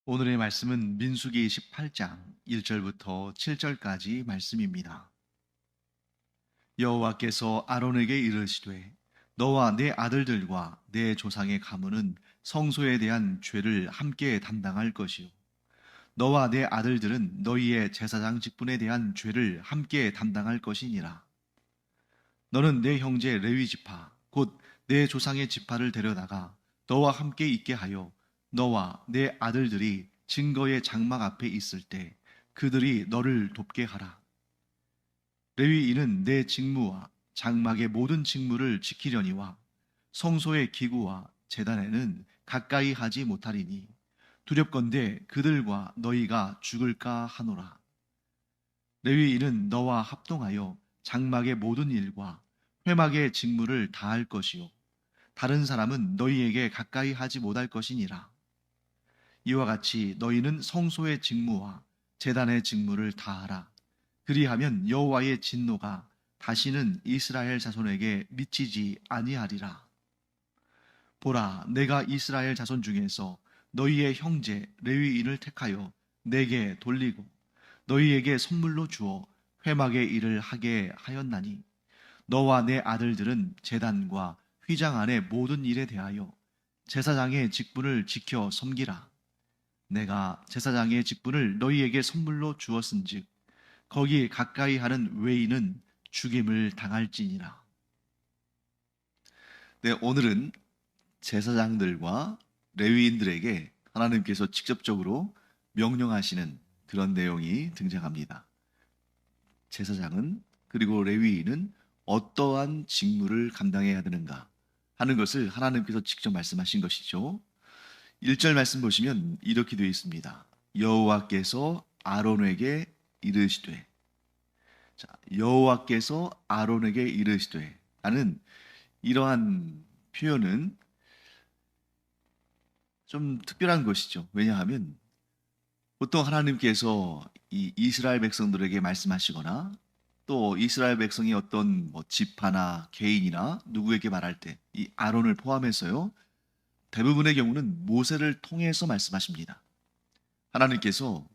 오늘의 말씀은 민수기 18장 1절부터 7절까지 말씀입니다. 여호와께서 아론에게 이르시되 너와 내 아들들과 내 조상의 가문은 성소에 대한 죄를 함께 담당할 것이요 너와 내 아들들은 너희의 제사장 직분에 대한 죄를 함께 담당할 것이니라. 너는 내 형제 레위 지파 곧 내 조상의 지파를 데려다가 너와 함께 있게 하여 너와 내 아들들이 증거의 장막 앞에 있을 때 그들이 너를 돕게 하라. 레위인은 내 직무와 장막의 모든 직무를 지키려니와 성소의 기구와 제단에는 가까이 하지 못하리니 두렵건대 그들과 너희가 죽을까 하노라. 레위인은 너와 합동하여 장막의 모든 일과 회막의 직무를 다할 것이요 다른 사람은 너희에게 가까이 하지 못할 것이니라. 이와 같이 너희는 성소의 직무와 제단의 직무를 다하라. 그리하면 여호와의 진노가 다시는 이스라엘 자손에게 미치지 아니하리라. 보라, 내가 이스라엘 자손 중에서 너희의 형제 레위인을 택하여 내게 돌리고 너희에게 선물로 주어 회막의 일을 하게 하였나니 너와 내 아들들은 제단과 휘장 안의 모든 일에 대하여 제사장의 직분을 지켜 섬기라. 내가 제사장의 직분을 너희에게 선물로 주었은즉 거기 가까이 하는 외인은 죽임을 당할지니라. 네, 오늘은 제사장들과 레위인들에게 하나님께서 직접적으로 명령하시는 그런 내용이 등장합니다. 제사장은 그리고 레위인은 어떠한 직무를 감당해야 되는가 하는 것을 하나님께서 직접 말씀하신 것이죠. 1절 말씀 보시면 이렇게 되어 있습니다. 여호와께서 아론에게 이르시되, 자, 여호와께서 아론에게 이르시되 하는 이러한 표현은 좀 특별한 것이죠. 왜냐하면 보통 하나님께서 이 이스라엘 백성들에게 말씀하시거나 또 이스라엘 백성이 어떤 지파나 개인이나 누구에게 말할 때 이 아론을 포함해서요. 대부분의 경우는 모세를 통해서 말씀하십니다. 하나님께서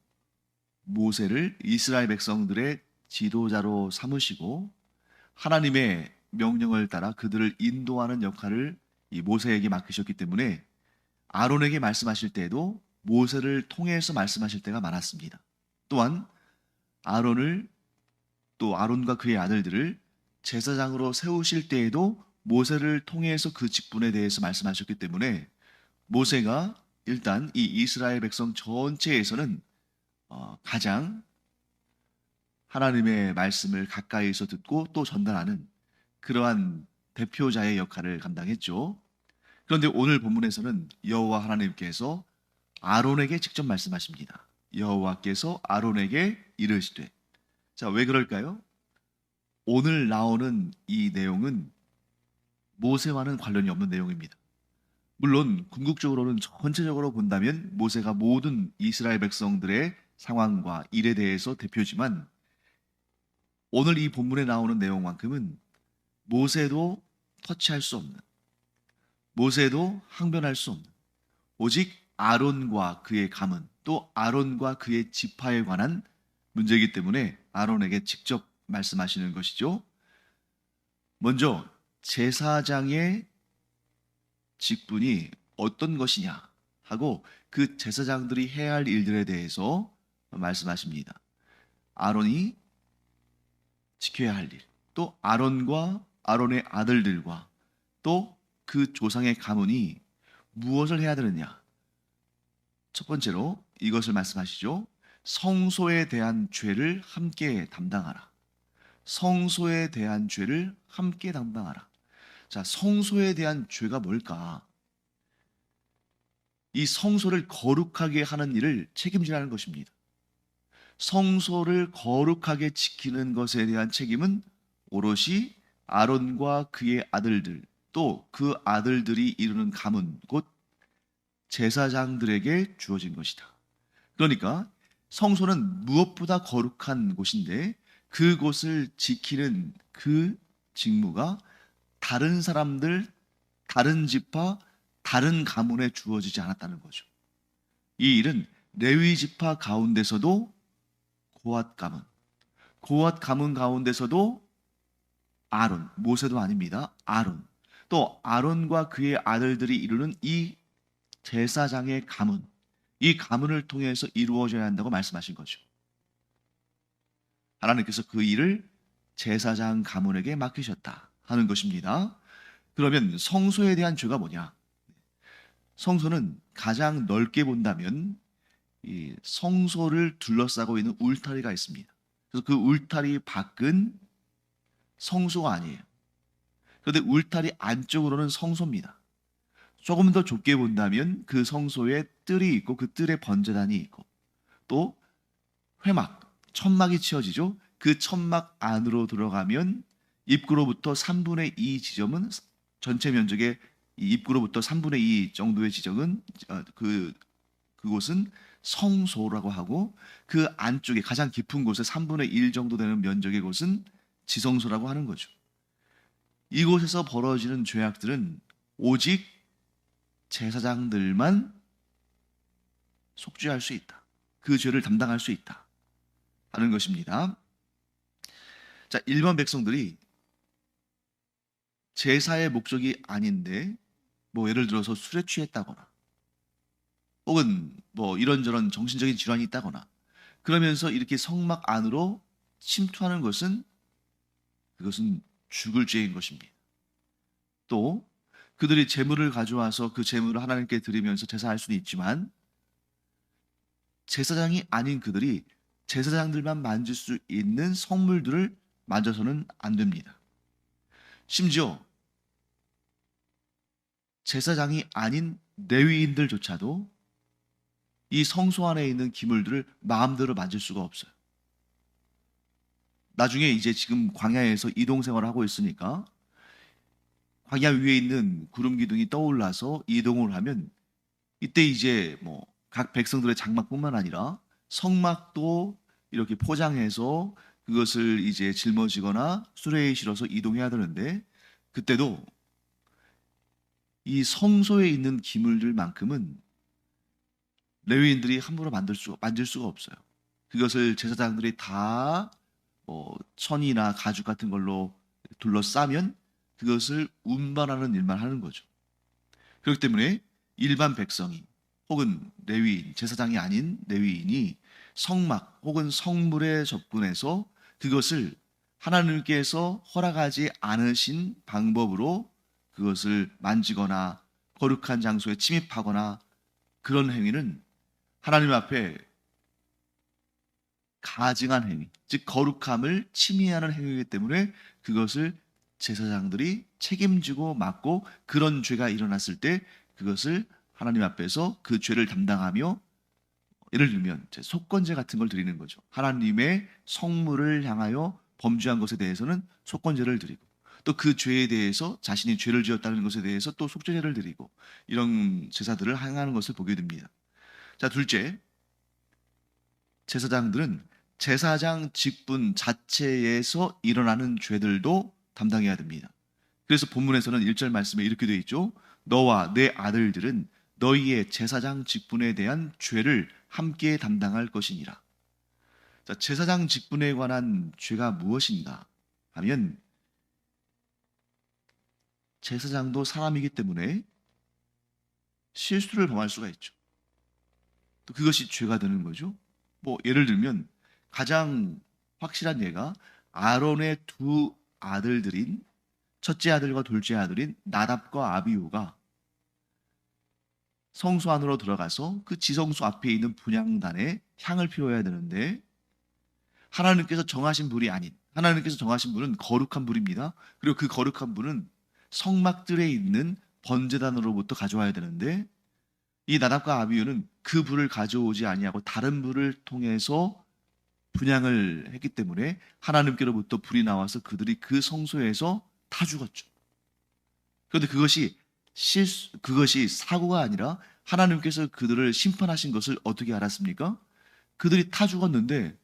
모세를 이스라엘 백성들의 지도자로 삼으시고 하나님의 명령을 따라 그들을 인도하는 역할을 이 모세에게 맡기셨기 때문에 아론에게 말씀하실 때에도 모세를 통해서 말씀하실 때가 많았습니다. 또한 아론을 또 아론과 그의 아들들을 제사장으로 세우실 때에도 모세를 통해서 그 직분에 대해서 말씀하셨기 때문에 모세가 일단 이 이스라엘 백성 전체에서는 가장 하나님의 말씀을 가까이서 듣고 또 전달하는 그러한 대표자의 역할을 감당했죠. 그런데 오늘 본문에서는 여호와 하나님께서 아론에게 직접 말씀하십니다. 여호와께서 아론에게 이르시되. 자, 왜 그럴까요? 오늘 나오는 이 내용은 모세와는 관련이 없는 내용입니다. 물론 궁극적으로는 전체적으로 본다면 모세가 모든 이스라엘 백성들의 상황과 일에 대해서 대표지만 오늘 이 본문에 나오는 내용만큼은 모세도 터치할 수 없는, 모세도 항변할 수 없는, 오직 아론과 그의 가문 또 아론과 그의 지파에 관한 문제이기 때문에 아론에게 직접 말씀하시는 것이죠. 먼저 제사장의 직분이 어떤 것이냐 하고 그 제사장들이 해야 할 일들에 대해서 말씀하십니다. 아론이 지켜야 할 일, 또 아론과 아론의 아들들과 또 그 조상의 가문이 무엇을 해야 되느냐. 첫 번째로 이것을 말씀하시죠. 성소에 대한 죄를 함께 담당하라. 성소에 대한 죄를 함께 담당하라. 자, 성소에 대한 죄가 뭘까? 이 성소를 거룩하게 하는 일을 책임지라는 것입니다. 성소를 거룩하게 지키는 것에 대한 책임은 오롯이 아론과 그의 아들들, 또 그 아들들이 이루는 가문, 곧 제사장들에게 주어진 것이다. 그러니까 성소는 무엇보다 거룩한 곳인데 그곳을 지키는 그 직무가 다른 사람들, 다른 지파, 다른 가문에 주어지지 않았다는 거죠. 이 일은 레위 지파 가운데서도 고앗 가문, 고앗 가문 가운데서도 아론, 모세도 아닙니다. 아론. 또 아론과 그의 아들들이 이루는 이 제사장의 가문, 이 가문을 통해서 이루어져야 한다고 말씀하신 거죠. 하나님께서 그 일을 제사장 가문에게 맡기셨다 하는 것입니다. 그러면 성소에 대한 죄가 뭐냐? 성소는 가장 넓게 본다면 이 성소를 둘러싸고 있는 울타리가 있습니다. 그래서 그 울타리 밖은 성소가 아니에요. 그런데 울타리 안쪽으로는 성소입니다. 조금 더 좁게 본다면 그 성소에 뜰이 있고 그 뜰에 번제단이 있고 또 회막, 천막이 치어지죠. 그 천막 안으로 들어가면 입구로부터 3분의 2 지점은 전체 면적의 입구로부터 3분의 2 정도의 지점은 그곳은 성소라고 하고 그 안쪽에 가장 깊은 곳에 3분의 1 정도 되는 면적의 곳은 지성소라고 하는 거죠. 이곳에서 벌어지는 죄악들은 오직 제사장들만 속죄할 수 있다. 그 죄를 담당할 수 있다 하는 것입니다. 자, 일반 백성들이 제사의 목적이 아닌데 예를 들어서 술에 취했다거나 혹은 이런저런 정신적인 질환이 있다거나 그러면서 이렇게 성막 안으로 침투하는 것은 그것은 죽을 죄인 것입니다. 또 그들이 제물을 가져와서 그 제물을 하나님께 드리면서 제사할 수는 있지만 제사장이 아닌 그들이 제사장들만 만질 수 있는 성물들을 만져서는 안 됩니다. 심지어 제사장이 아닌 레위인들조차도 이 성소 안에 있는 기물들을 마음대로 만질 수가 없어요. 나중에 이제 지금 광야에서 이동 생활을 하고 있으니까 광야 위에 있는 구름 기둥이 떠올라서 이동을 하면 이때 이제 각 백성들의 장막뿐만 아니라 성막도 이렇게 포장해서 그것을 이제 짊어지거나 수레에 실어서 이동해야 되는데 그때도 이 성소에 있는 기물들만큼은 레위인들이 함부로 만질 수가 없어요. 그것을 제사장들이 다 천이나 가죽 같은 걸로 둘러싸면 그것을 운반하는 일만 하는 거죠. 그렇기 때문에 일반 백성이 혹은 레위인, 제사장이 아닌 레위인이 성막 혹은 성물에 접근해서 그것을 하나님께서 허락하지 않으신 방법으로 그것을 만지거나 거룩한 장소에 침입하거나 그런 행위는 하나님 앞에 가증한 행위, 즉 거룩함을 침해하는 행위이기 때문에 그것을 제사장들이 책임지고 맡고 그런 죄가 일어났을 때 그것을 하나님 앞에서 그 죄를 담당하며 예를 들면 속건제 같은 걸 드리는 거죠. 하나님의 성물을 향하여 범죄한 것에 대해서는 속건제를 드리고 또 그 죄에 대해서 자신이 죄를 지었다는 것에 대해서 또 속죄제를 드리고 이런 제사들을 행하는 것을 보게 됩니다. 자, 둘째, 제사장들은 제사장 직분 자체에서 일어나는 죄들도 담당해야 됩니다. 그래서 본문에서는 1절 말씀에 이렇게 되어 있죠. 너와 내 아들들은 너희의 제사장 직분에 대한 죄를 함께 담당할 것이니라. 자, 제사장 직분에 관한 죄가 무엇인가 하면 제사장도 사람이기 때문에 실수를 범할 수가 있죠. 또 그것이 죄가 되는 거죠. 예를 들면 가장 확실한 예가 아론의 두 아들들인 첫째 아들과 둘째 아들인 나답과 아비후가 성소 안으로 들어가서 그 지성소 앞에 있는 분향단에 향을 피워야 되는데 하나님께서 정하신 불은 거룩한 불입니다. 그리고 그 거룩한 불은 성막들에 있는 번제단으로부터 가져와야 되는데 이 나답과 아비후는 그 불을 가져오지 아니하고 다른 불을 통해서 분향을 했기 때문에 하나님께로부터 불이 나와서 그들이 그 성소에서 다 죽었죠. 그런데 그것이 사고가 아니라 하나님께서 그들을 심판하신 것을 어떻게 알았습니까? 그들이 타 죽었는데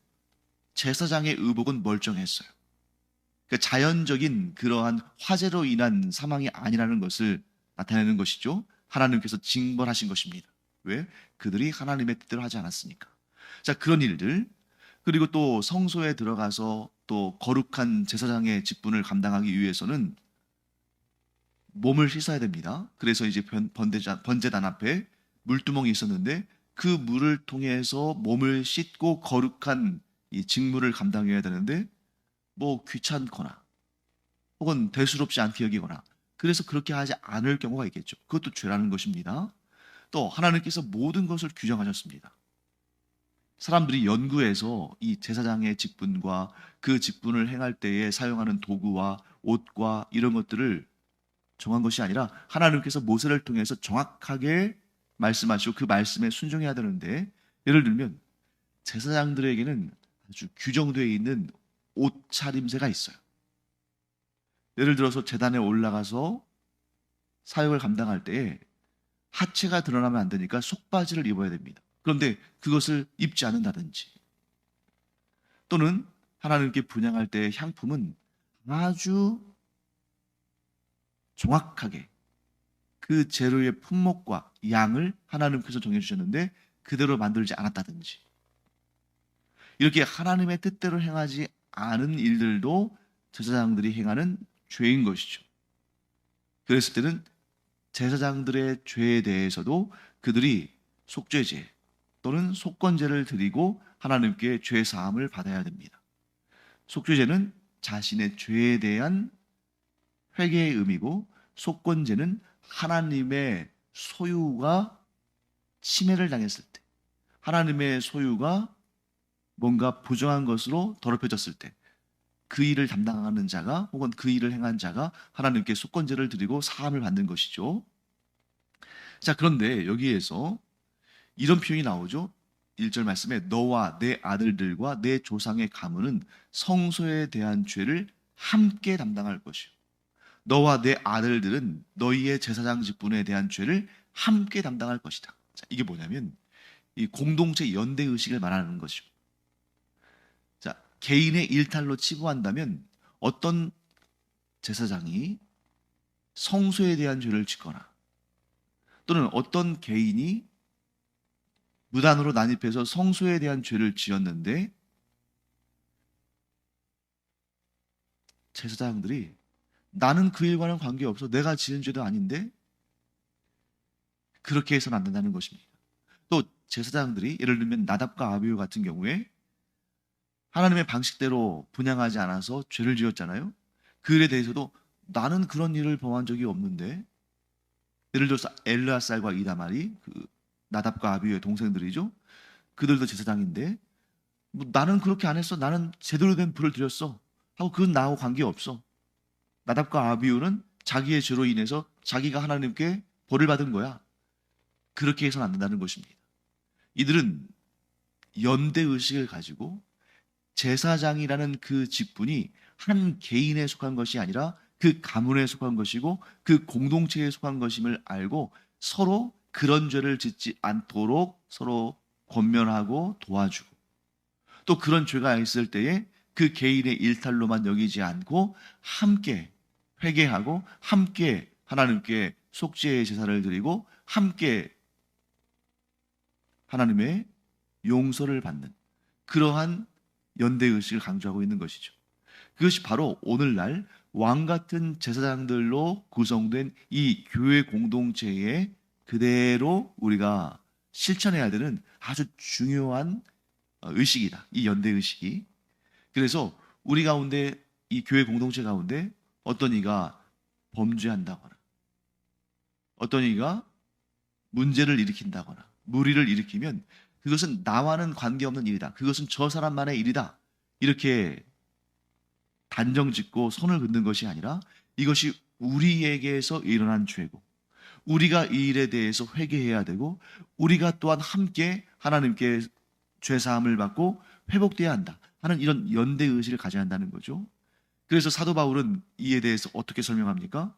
제사장의 의복은 멀쩡했어요. 그러니까 자연적인 그러한 화재로 인한 사망이 아니라는 것을 나타내는 것이죠. 하나님께서 징벌하신 것입니다. 왜? 그들이 하나님의 뜻대로 하지 않았으니까. 자, 그런 일들, 그리고 또 성소에 들어가서 또 거룩한 제사장의 직분을 감당하기 위해서는 몸을 씻어야 됩니다. 그래서 이제 번제단 앞에 물두멍이 있었는데 그 물을 통해서 몸을 씻고 거룩한 이 직무를 감당해야 되는데 뭐 귀찮거나 혹은 대수롭지 않게 여기거나 그래서 그렇게 하지 않을 경우가 있겠죠. 그것도 죄라는 것입니다. 또 하나님께서 모든 것을 규정하셨습니다. 사람들이 연구해서 이 제사장의 직분과 그 직분을 행할 때에 사용하는 도구와 옷과 이런 것들을 정한 것이 아니라 하나님께서 모세를 통해서 정확하게 말씀하시고 그 말씀에 순종해야 되는데, 예를 들면 제사장들에게는 아주 규정되어 있는 옷차림새가 있어요. 예를 들어서 제단에 올라가서 사역을 감당할 때에 하체가 드러나면 안 되니까 속바지를 입어야 됩니다. 그런데 그것을 입지 않는다든지, 또는 하나님께 분향할 때의 향품은 아주 정확하게 그 재료의 품목과 양을 하나님께서 정해주셨는데 그대로 만들지 않았다든지, 이렇게 하나님의 뜻대로 행하지 않은 일들도 제사장들이 행하는 죄인 것이죠. 그랬을 때는 제사장들의 죄에 대해서도 그들이 속죄제 또는 속건제를 드리고 하나님께 죄 사함을 받아야 됩니다. 속죄제는 자신의 죄에 대한 회개의 의미고, 속건제는 하나님의 소유가 침해를 당했을 때, 하나님의 소유가 뭔가 부정한 것으로 더럽혀졌을 때 그 일을 담당하는 자가 혹은 그 일을 행한 자가 하나님께 속건제를 드리고 사함을 받는 것이죠. 자, 그런데 여기에서 이런 표현이 나오죠. 1절 말씀에 너와 내 아들들과 내 조상의 가문은 성소에 대한 죄를 함께 담당할 것이요. 너와 내 아들들은 너희의 제사장 직분에 대한 죄를 함께 담당할 것이다. 자, 이게 뭐냐면 이 공동체 연대 의식을 말하는 것이죠. 자, 개인의 일탈로 치부한다면 어떤 제사장이 성소에 대한 죄를 짓거나 또는 어떤 개인이 무단으로 난입해서 성소에 대한 죄를 지었는데 제사장들이 나는 그 일과는 관계없어, 내가 지은 죄도 아닌데, 그렇게 해서는 안 된다는 것입니다. 또 제사장들이 예를 들면 나답과 아비후 같은 경우에 하나님의 방식대로 분향하지 않아서 죄를 지었잖아요. 그 일에 대해서도 나는 그런 일을 범한 적이 없는데, 예를 들어서 엘르아살과 이다말이 그 나답과 아비후의 동생들이죠. 그들도 제사장인데 뭐 나는 그렇게 안 했어, 나는 제대로 된 불을 드렸어 하고 그건 나하고 관계없어. 나답과 아비후는 자기의 죄로 인해서 자기가 하나님께 벌을 받은 거야. 그렇게 해서는 안 된다는 것입니다. 이들은 연대 의식을 가지고 제사장이라는 그 직분이 한 개인에 속한 것이 아니라 그 가문에 속한 것이고 그 공동체에 속한 것임을 알고 서로 그런 죄를 짓지 않도록 서로 권면하고 도와주고, 또 그런 죄가 있을 때에 그 개인의 일탈로만 여기지 않고 함께 회개하고 함께 하나님께 속죄의 제사를 드리고 함께 하나님의 용서를 받는 그러한 연대의식을 강조하고 있는 것이죠. 그것이 바로 오늘날 왕 같은 제사장들로 구성된 이 교회 공동체에 그대로 우리가 실천해야 되는 아주 중요한 의식이다. 이 연대의식이. 그래서 우리 가운데, 이 교회 공동체 가운데 어떤 이가 범죄한다거나 어떤 이가 문제를 일으킨다거나 무리를 일으키면 그것은 나와는 관계없는 일이다, 그것은 저 사람만의 일이다, 이렇게 단정짓고 손을 긋는 것이 아니라 이것이 우리에게서 일어난 죄고 우리가 이 일에 대해서 회개해야 되고 우리가 또한 함께 하나님께 죄사함을 받고 회복돼야 한다 하는 이런 연대의식을 가져야 한다는 거죠. 그래서 사도 바울은 이에 대해서 어떻게 설명합니까?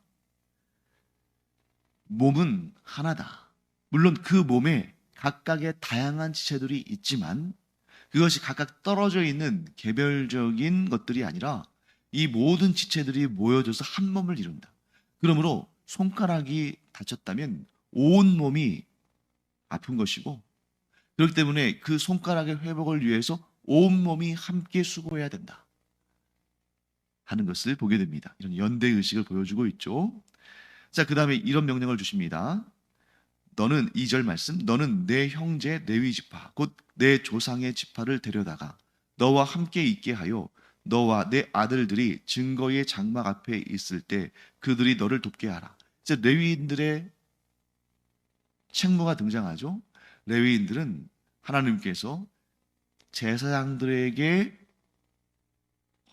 몸은 하나다. 물론 그 몸에 각각의 다양한 지체들이 있지만 그것이 각각 떨어져 있는 개별적인 것들이 아니라 이 모든 지체들이 모여져서 한 몸을 이룬다. 그러므로 손가락이 다쳤다면 온 몸이 아픈 것이고, 그렇기 때문에 그 손가락의 회복을 위해서 온몸이 함께 수고해야 된다 하는 것을 보게 됩니다. 이런 연대의식을 보여주고 있죠. 자, 그 다음에 이런 명령을 주십니다. 너는 2절 말씀, 너는 내 형제 레위 지파 곧 내 조상의 지파를 데려다가 너와 함께 있게 하여 너와 내 아들들이 증거의 장막 앞에 있을 때 그들이 너를 돕게 하라. 이제 레위인들의 책무가 등장하죠. 레위인들은 하나님께서 제사장들에게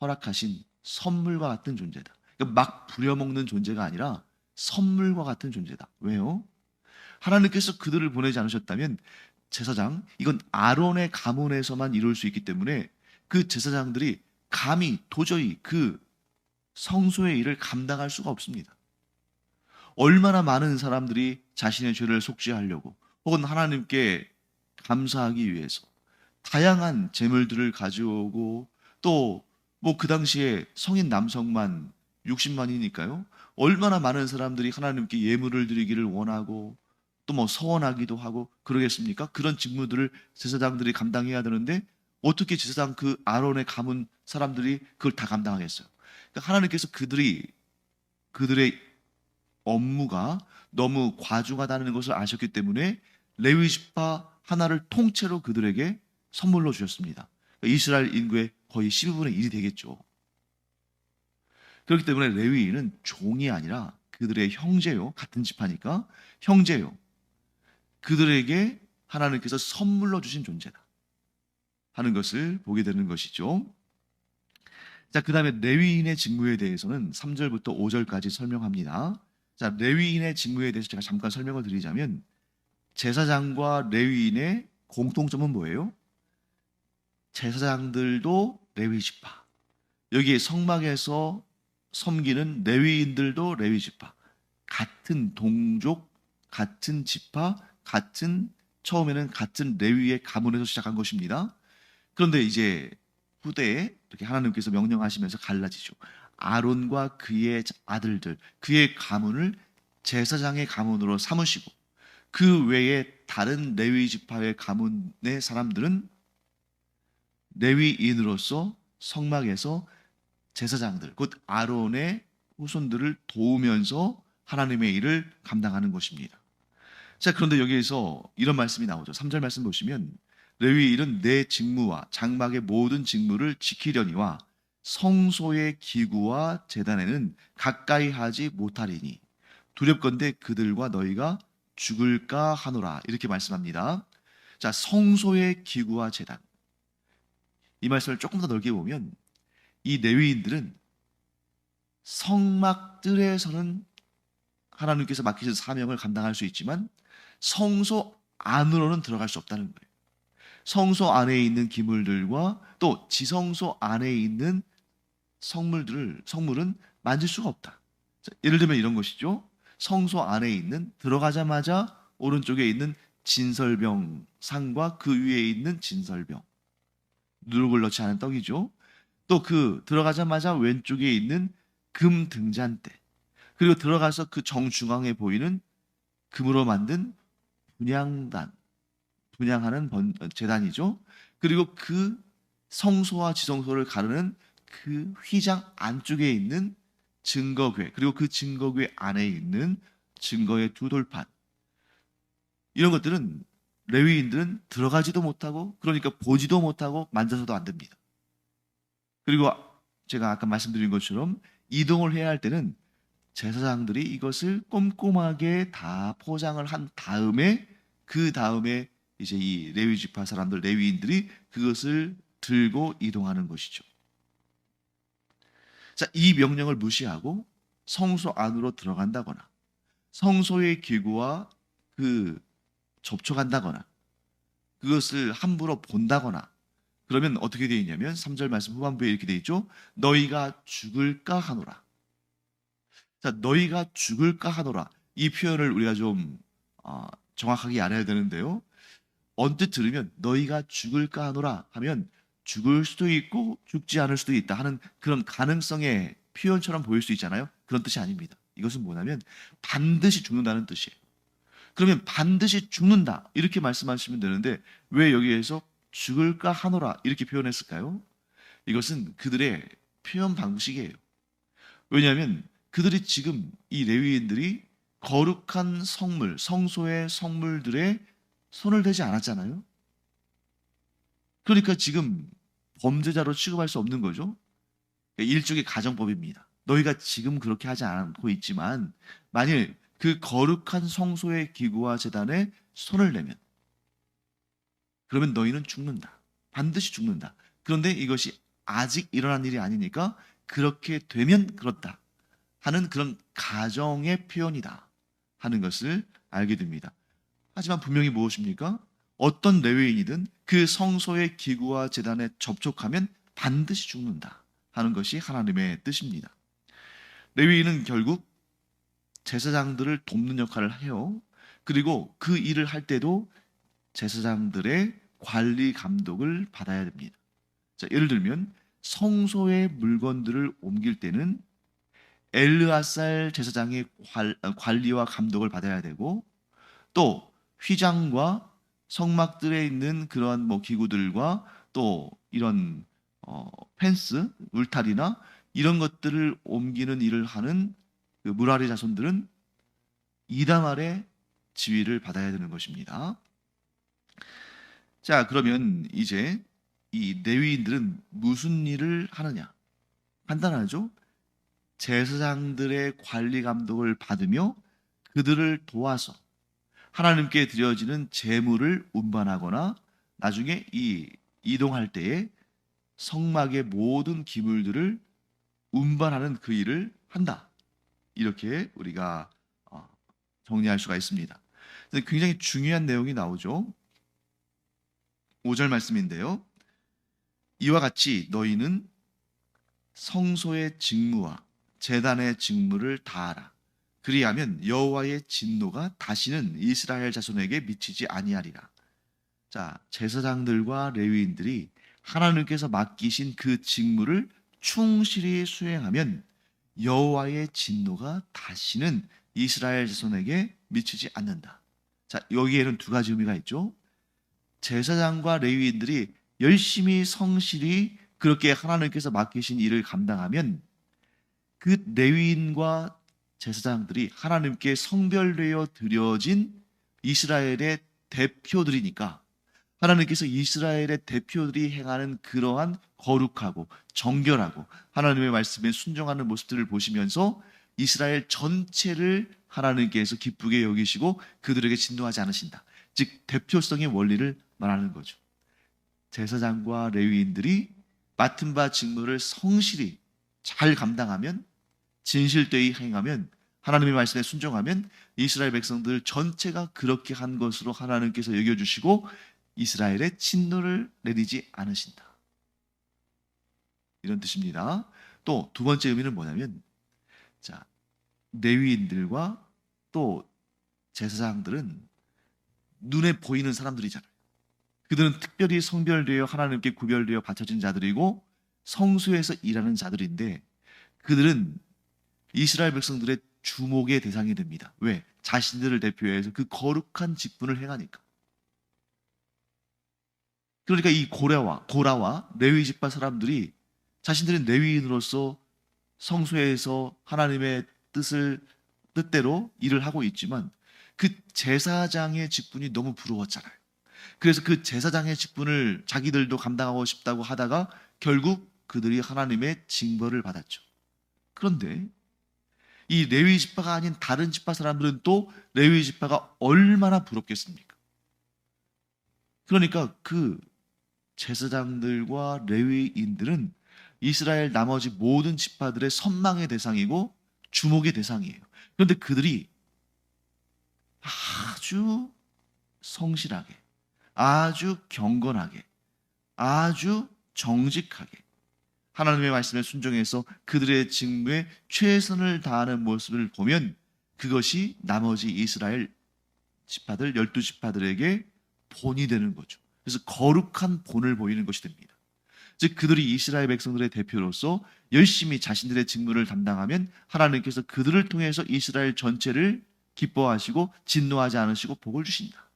허락하신 선물과 같은 존재다. 그러니까 막 부려먹는 존재가 아니라 선물과 같은 존재다. 왜요? 하나님께서 그들을 보내지 않으셨다면 제사장, 이건 아론의 가문에서만 이룰 수 있기 때문에 그 제사장들이 감히 도저히 그 성소의 일을 감당할 수가 없습니다. 얼마나 많은 사람들이 자신의 죄를 속죄하려고 혹은 하나님께 감사하기 위해서 다양한 제물들을 가져오고 또 뭐 그 당시에 성인 남성만 60만이니까요. 얼마나 많은 사람들이 하나님께 예물을 드리기를 원하고 또 뭐 서원하기도 하고 그러겠습니까? 그런 직무들을 제사장들이 감당해야 되는데 어떻게 제사장 그 아론의 가문 사람들이 그걸 다 감당하겠어요? 그러니까 하나님께서 그들의 업무가 너무 과중하다는 것을 아셨기 때문에 레위 지파 하나를 통째로 그들에게 선물로 주셨습니다. 그러니까 이스라엘 인구의 거의 12분의 1이 되겠죠. 그렇기 때문에 레위인은 종이 아니라 그들의 형제요. 같은 지파니까 형제요. 그들에게 하나님께서 선물로 주신 존재다 하는 것을 보게 되는 것이죠. 자, 그 다음에 레위인의 직무에 대해서는 3절부터 5절까지 설명합니다. 자, 레위인의 직무에 대해서 제가 잠깐 설명을 드리자면 제사장과 레위인의 공통점은 뭐예요? 제사장들도 레위 지파. 여기 성막에서 섬기는 레위인들도 레위 지파. 같은 동족, 같은 지파, 처음에는 같은 레위의 가문에서 시작한 것입니다. 그런데 이제 후대에 이렇게 하나님께서 명령하시면서 갈라지죠. 아론과 그의 아들들, 그의 가문을 제사장의 가문으로 삼으시고 그 외에 다른 레위 지파의 가문의 사람들은 레위인으로서 성막에서 제사장들, 곧 아론의 후손들을 도우면서 하나님의 일을 감당하는 것입니다. 자, 그런데 여기에서 이런 말씀이 나오죠. 3절 말씀 보시면 레위인은 내 직무와 장막의 모든 직무를 지키려니와 성소의 기구와 제단에는 가까이 하지 못하리니 두렵건대 그들과 너희가 죽을까 하노라. 이렇게 말씀합니다. 자, 성소의 기구와 제단. 이 말씀을 조금 더 넓게 보면 이 레위인들은 성막들에서는 하나님께서 맡기신 사명을 감당할 수 있지만 성소 안으로는 들어갈 수 없다는 거예요. 성소 안에 있는 기물들과 또 지성소 안에 있는 성물은 만질 수가 없다. 자, 예를 들면 이런 것이죠. 성소 안에 있는 들어가자마자 오른쪽에 있는 진설병 상과 그 위에 있는 진설병, 누룩을 넣지 않은 떡이죠. 또 그 들어가자마자 왼쪽에 있는 금 등잔대, 그리고 들어가서 그 정중앙에 보이는 금으로 만든 분향하는 제단이죠. 그리고 그 성소와 지성소를 가르는 그 휘장 안쪽에 있는 증거궤, 그리고 그 증거궤 안에 있는 증거의 두 돌판, 이런 것들은 레위인들은 들어가지도 못하고 그러니까 보지도 못하고 만져서도 안 됩니다. 그리고 제가 아까 말씀드린 것처럼 이동을 해야 할 때는 제사장들이 이것을 꼼꼼하게 다 포장을 한 다음에 그 다음에 이제 이 레위 지파 사람들, 레위인들이 그것을 들고 이동하는 것이죠. 자, 이 명령을 무시하고 성소 안으로 들어간다거나 성소의 기구와 그 접촉한다거나 그것을 함부로 본다거나 그러면 어떻게 되어 있냐면 3절 말씀 후반부에 이렇게 되어 있죠. 너희가 죽을까 하노라. 자, 너희가 죽을까 하노라. 이 표현을 우리가 좀 정확하게 알아야 되는데요. 언뜻 들으면 너희가 죽을까 하노라 하면 죽을 수도 있고 죽지 않을 수도 있다 하는 그런 가능성의 표현처럼 보일 수 있잖아요. 그런 뜻이 아닙니다. 이것은 뭐냐면 반드시 죽는다는 뜻이에요. 그러면 반드시 죽는다 이렇게 말씀하시면 되는데 왜 여기에서 죽을까 하노라 이렇게 표현했을까요? 이것은 그들의 표현 방식이에요. 왜냐하면 그들이 지금 이 레위인들이 거룩한 성물, 성소의 성물들에 손을 대지 않았잖아요. 그러니까 지금 범죄자로 취급할 수 없는 거죠. 일종의 가정법입니다. 너희가 지금 그렇게 하지 않고 있지만 만일 그 거룩한 성소의 기구와 제단에 손을 내면 그러면 너희는 죽는다. 반드시 죽는다. 그런데 이것이 아직 일어난 일이 아니니까 그렇게 되면 그렇다 하는 그런 가정의 표현이다 하는 것을 알게 됩니다. 하지만 분명히 무엇입니까? 어떤 레위인이든 그 성소의 기구와 제단에 접촉하면 반드시 죽는다 하는 것이 하나님의 뜻입니다. 레위인은 결국 제사장들을 돕는 역할을 해요. 그리고 그 일을 할 때도 제사장들의 관리 감독을 받아야 됩니다. 자, 예를 들면 성소의 물건들을 옮길 때는 엘르아살 제사장의 관리와 감독을 받아야 되고 또 휘장과 성막들에 있는 그러한 기구들과 또 이런 펜스, 울타리나 이런 것들을 옮기는 일을 하는 그 무라리 자손들은 이담 아래 지위를 받아야 되는 것입니다. 자, 그러면 이제 이 레위인들은 무슨 일을 하느냐? 간단하죠? 제사장들의 관리 감독을 받으며 그들을 도와서 하나님께 드려지는 제물을 운반하거나 나중에 이 이동할 때에 성막의 모든 기물들을 운반하는 그 일을 한다. 이렇게 우리가 정리할 수가 있습니다. 굉장히 중요한 내용이 나오죠. 5절 말씀인데요. 이와 같이 너희는 성소의 직무와 제단의 직무를 다하라. 그리하면 여호와의 진노가 다시는 이스라엘 자손에게 미치지 아니하리라. 자, 제사장들과 레위인들이 하나님께서 맡기신 그 직무를 충실히 수행하면 여호와의 진노가 다시는 이스라엘 자손에게 미치지 않는다. 자, 여기에는 두 가지 의미가 있죠. 제사장과 레위인들이 열심히 성실히 그렇게 하나님께서 맡기신 일을 감당하면 그 레위인과 제사장들이 하나님께 성별되어 드려진 이스라엘의 대표들이니까 하나님께서 이스라엘의 대표들이 행하는 그러한 거룩하고 정결하고 하나님의 말씀에 순종하는 모습들을 보시면서 이스라엘 전체를 하나님께서 기쁘게 여기시고 그들에게 진노하지 않으신다. 즉 대표성의 원리를 말하는 거죠. 제사장과 레위인들이 맡은 바 직무를 성실히 잘 감당하면 진실되이 행하면 하나님의 말씀에 순종하면 이스라엘 백성들 전체가 그렇게 한 것으로 하나님께서 여겨주시고 이스라엘의 진노를 내리지 않으신다. 이런 뜻입니다. 또 두 번째 의미는 뭐냐면 자, 레위인들과 또 제사장들은 눈에 보이는 사람들이잖아요. 그들은 특별히 성별되어 하나님께 구별되어 바쳐진 자들이고 성소에서 일하는 자들인데 그들은 이스라엘 백성들의 주목의 대상이 됩니다. 왜? 자신들을 대표해서 그 거룩한 직분을 행하니까. 그러니까 이 고라와 레위 지파 사람들이 자신들은 레위인으로서 성소에서 하나님의 뜻대로 일을 하고 있지만 그 제사장의 직분이 너무 부러웠잖아요. 그래서 그 제사장의 직분을 자기들도 감당하고 싶다고 하다가 결국 그들이 하나님의 징벌을 받았죠. 그런데 이 레위 지파가 아닌 다른 지파 사람들은 또 레위 지파가 얼마나 부럽겠습니까? 그러니까 그 제사장들과 레위인들은 이스라엘 나머지 모든 지파들의 선망의 대상이고 주목의 대상이에요. 그런데 그들이 아주 성실하게, 아주 경건하게, 아주 정직하게 하나님의 말씀에 순종해서 그들의 직무에 최선을 다하는 모습을 보면 그것이 나머지 이스라엘 지파들 12지파들에게 본이 되는 거죠. 그래서 거룩한 본을 보이는 것이 됩니다. 즉 그들이 이스라엘 백성들의 대표로서 열심히 자신들의 직무를 담당하면 하나님께서 그들을 통해서 이스라엘 전체를 기뻐하시고 진노하지 않으시고 복을 주신다.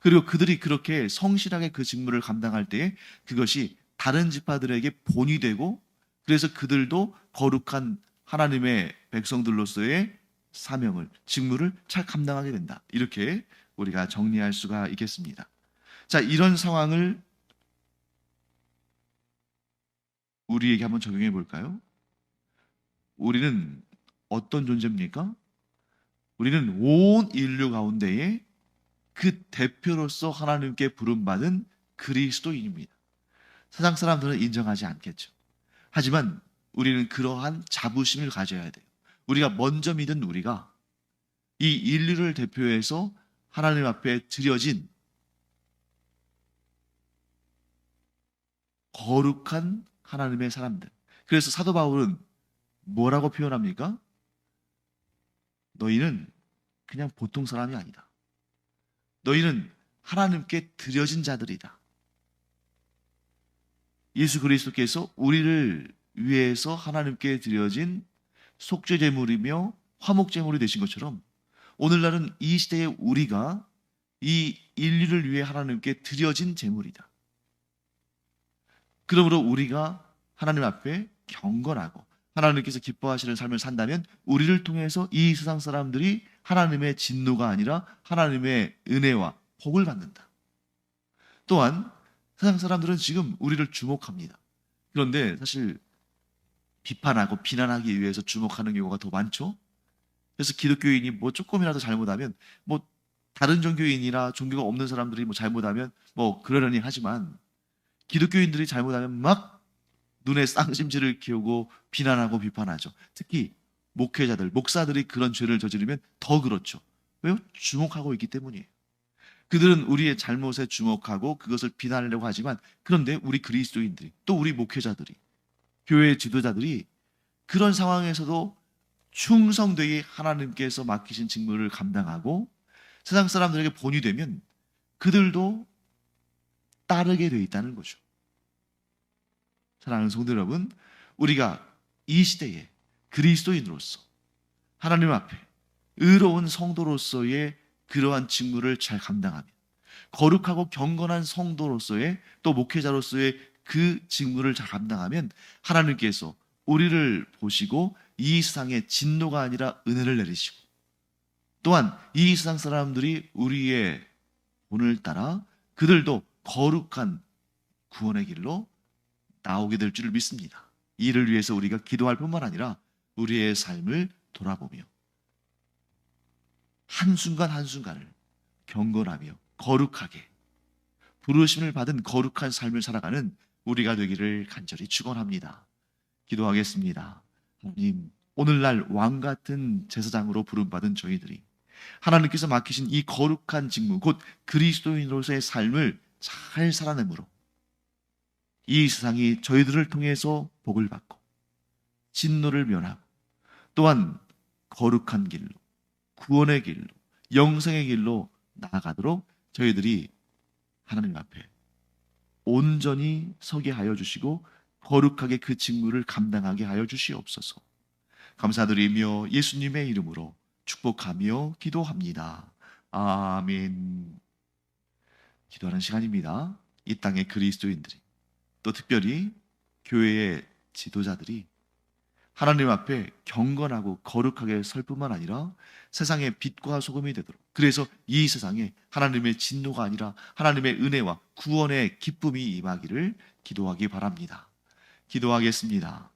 그리고 그들이 그렇게 성실하게 그 직무를 감당할 때에 그것이 다른 지파들에게 본이 되고, 그래서 그들도 거룩한 하나님의 백성들로서의 사명을, 직무를 잘 감당하게 된다. 이렇게 우리가 정리할 수가 있겠습니다. 자, 이런 상황을 우리에게 한번 적용해 볼까요? 우리는 어떤 존재입니까? 우리는 온 인류 가운데에 그 대표로서 하나님께 부름받은 그리스도인입니다. 세상 사람들은 인정하지 않겠죠. 하지만 우리는 그러한 자부심을 가져야 돼요. 우리가 먼저 믿은 우리가 이 인류를 대표해서 하나님 앞에 드려진 거룩한 하나님의 사람들. 그래서 사도 바울은 뭐라고 표현합니까? 너희는 그냥 보통 사람이 아니다. 너희는 하나님께 드려진 자들이다. 예수 그리스도께서 우리를 위해서 하나님께 드려진 속죄 제물이며 화목 제물이 되신 것처럼 오늘날은 이 시대의 우리가 이 인류를 위해 하나님께 드려진 제물이다. 그러므로 우리가 하나님 앞에 경건하고 하나님께서 기뻐하시는 삶을 산다면 우리를 통해서 이 세상 사람들이 하나님의 진노가 아니라 하나님의 은혜와 복을 받는다. 또한 세상 사람들은 지금 우리를 주목합니다. 그런데 사실 비판하고 비난하기 위해서 주목하는 경우가 더 많죠. 그래서 기독교인이 뭐 조금이라도 잘못하면, 뭐 다른 종교인이나 종교가 없는 사람들이 뭐 잘못하면 뭐 그러려니 하지만, 기독교인들이 잘못하면 막 눈에 쌍심지를 키우고 비난하고 비판하죠. 특히 목회자들, 목사들이 그런 죄를 저지르면 더 그렇죠. 왜요? 주목하고 있기 때문이에요. 그들은 우리의 잘못에 주목하고 그것을 비난하려고 하지만, 그런데 우리 그리스도인들이, 또 우리 목회자들이, 교회 지도자들이 그런 상황에서도 충성되게 하나님께서 맡기신 직무를 감당하고 세상 사람들에게 본이 되면 그들도 따르게 되어 있다는 거죠. 사랑하는 성도 여러분, 우리가 이 시대에 그리스도인으로서 하나님 앞에 의로운 성도로서의 그러한 직무를 잘 감당하며 거룩하고 경건한 성도로서의, 또 목회자로서의 그 직무를 잘 감당하면 하나님께서 우리를 보시고 이 세상에 진노가 아니라 은혜를 내리시고, 또한 이 세상 사람들이 우리의 본을 따라 그들도 거룩한 구원의 길로 나오게 될 줄을 믿습니다. 이를 위해서 우리가 기도할 뿐만 아니라 우리의 삶을 돌아보며 한순간 한순간을 경건하며 거룩하게 부르심을 받은 거룩한 삶을 살아가는 우리가 되기를 간절히 축원합니다. 기도하겠습니다. 하나님, 오늘날 왕 같은 제사장으로 부름받은 저희들이 하나님께서 맡기신 이 거룩한 직무, 곧 그리스도인으로서의 삶을 잘 살아내므로 이 세상이 저희들을 통해서 복을 받고 진노를 면하고, 또한 거룩한 길로, 구원의 길로, 영생의 길로 나아가도록 저희들이 하나님 앞에 온전히 서게 하여 주시고 거룩하게 그 직무를 감당하게 하여 주시옵소서. 감사드리며 예수님의 이름으로 축복하며 기도합니다. 아멘. 기도하는 시간입니다. 이 땅의 그리스도인들이, 또 특별히 교회의 지도자들이 하나님 앞에 경건하고 거룩하게 설 뿐만 아니라 세상의 빛과 소금이 되도록, 그래서 이 세상에 하나님의 진노가 아니라 하나님의 은혜와 구원의 기쁨이 임하기를 기도하기 바랍니다. 기도하겠습니다.